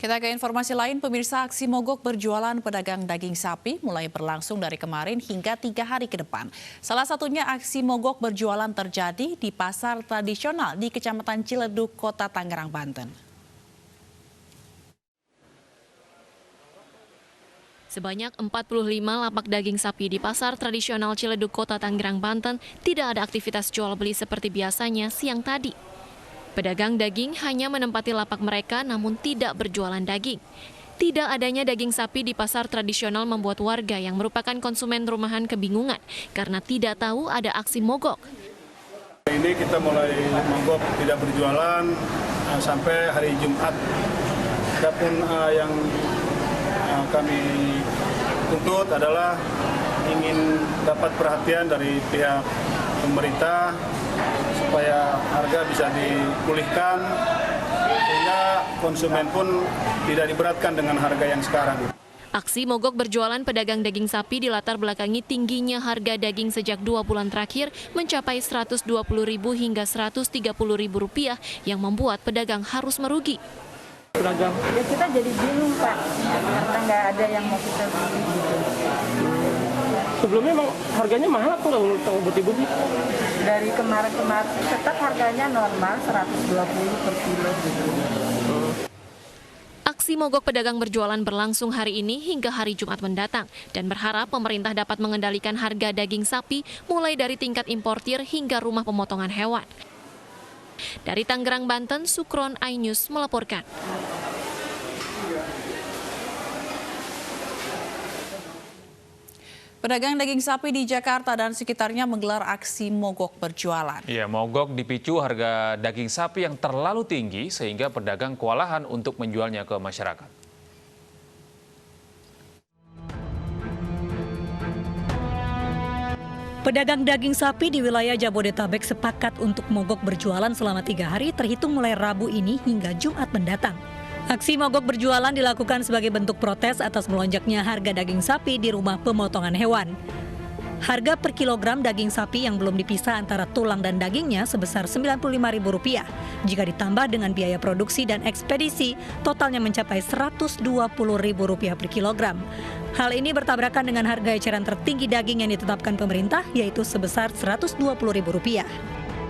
Kita ke informasi lain, pemirsa, aksi mogok berjualan pedagang daging sapi mulai berlangsung dari kemarin hingga 3 hari ke depan. Salah satunya aksi mogok berjualan terjadi di pasar tradisional di Kecamatan Ciledug, Kota Tangerang, Banten. Sebanyak 45 lapak daging sapi di pasar tradisional Ciledug, Kota Tangerang, Banten tidak ada aktivitas jual beli seperti biasanya siang tadi. Pedagang daging hanya menempati lapak mereka namun tidak berjualan daging. Tidak adanya daging sapi di pasar tradisional membuat warga yang merupakan konsumen rumahan kebingungan karena tidak tahu ada aksi mogok. Ini kita mulai mogok tidak berjualan sampai hari Jumat. Adapun yang kami tuntut adalah ingin dapat perhatian dari pihak pemerintah supaya harga bisa dipulihkan sehingga konsumen pun tidak diberatkan dengan harga yang sekarang. Aksi mogok berjualan pedagang daging sapi dilatar belakangi tingginya harga daging sejak 2 bulan terakhir mencapai Rp120.000 hingga Rp130.000 yang membuat pedagang harus merugi. Pedagang? Ya kita jadi bingung Pak, karena nggak ada yang mau kita beli. Sebelumnya emang harganya mahal atau nggak tahu beti-beti? Dari kemarin-kemarin tetap harganya normal 120 per kilo. Aksi mogok pedagang berjualan berlangsung hari ini hingga hari Jumat mendatang dan berharap pemerintah dapat mengendalikan harga daging sapi mulai dari tingkat importir hingga rumah pemotongan hewan. Dari Tangerang, Banten, Sukron iNews melaporkan. Pedagang daging sapi di Jakarta dan sekitarnya menggelar aksi mogok berjualan. Ya, mogok dipicu harga daging sapi yang terlalu tinggi sehingga pedagang kewalahan untuk menjualnya ke masyarakat. Pedagang daging sapi di wilayah Jabodetabek sepakat untuk mogok berjualan selama 3 hari terhitung mulai Rabu ini hingga Jumat mendatang. Aksi mogok berjualan dilakukan sebagai bentuk protes atas melonjaknya harga daging sapi di rumah pemotongan hewan. Harga per kilogram daging sapi yang belum dipisah antara tulang dan dagingnya sebesar Rp95.000. Jika ditambah dengan biaya produksi dan ekspedisi, totalnya mencapai Rp120.000 per kilogram. Hal ini bertabrakan dengan harga eceran tertinggi daging yang ditetapkan pemerintah, yaitu sebesar Rp120.000.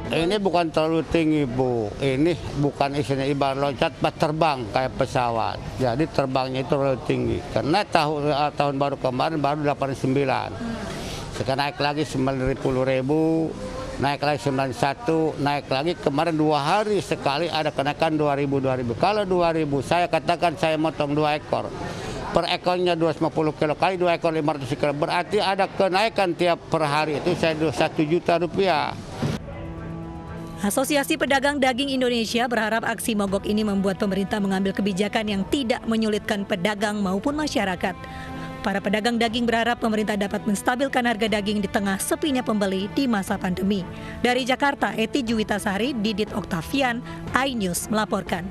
Ini bukan terlalu tinggi, Bu. Ini bukan isinya ibarat loncat pas terbang kayak pesawat. Jadi terbangnya itu terlalu tinggi. Karena tahun baru kemarin baru 89. Sekarang naik lagi 90.000, naik lagi 91, naik lagi kemarin 2 hari sekali ada kenaikan 2.000. Kalau 2.000 saya katakan saya motong 2 ekor. Per ekornya 250 kilo kali 2 ekor 500 kilo. Berarti ada kenaikan tiap per hari itu saya Rp1 juta. Asosiasi Pedagang Daging Indonesia berharap aksi mogok ini membuat pemerintah mengambil kebijakan yang tidak menyulitkan pedagang maupun masyarakat. Para pedagang daging berharap pemerintah dapat menstabilkan harga daging di tengah sepinya pembeli di masa pandemi. Dari Jakarta, Eti Juwitasari, Didit Oktavian, iNews melaporkan.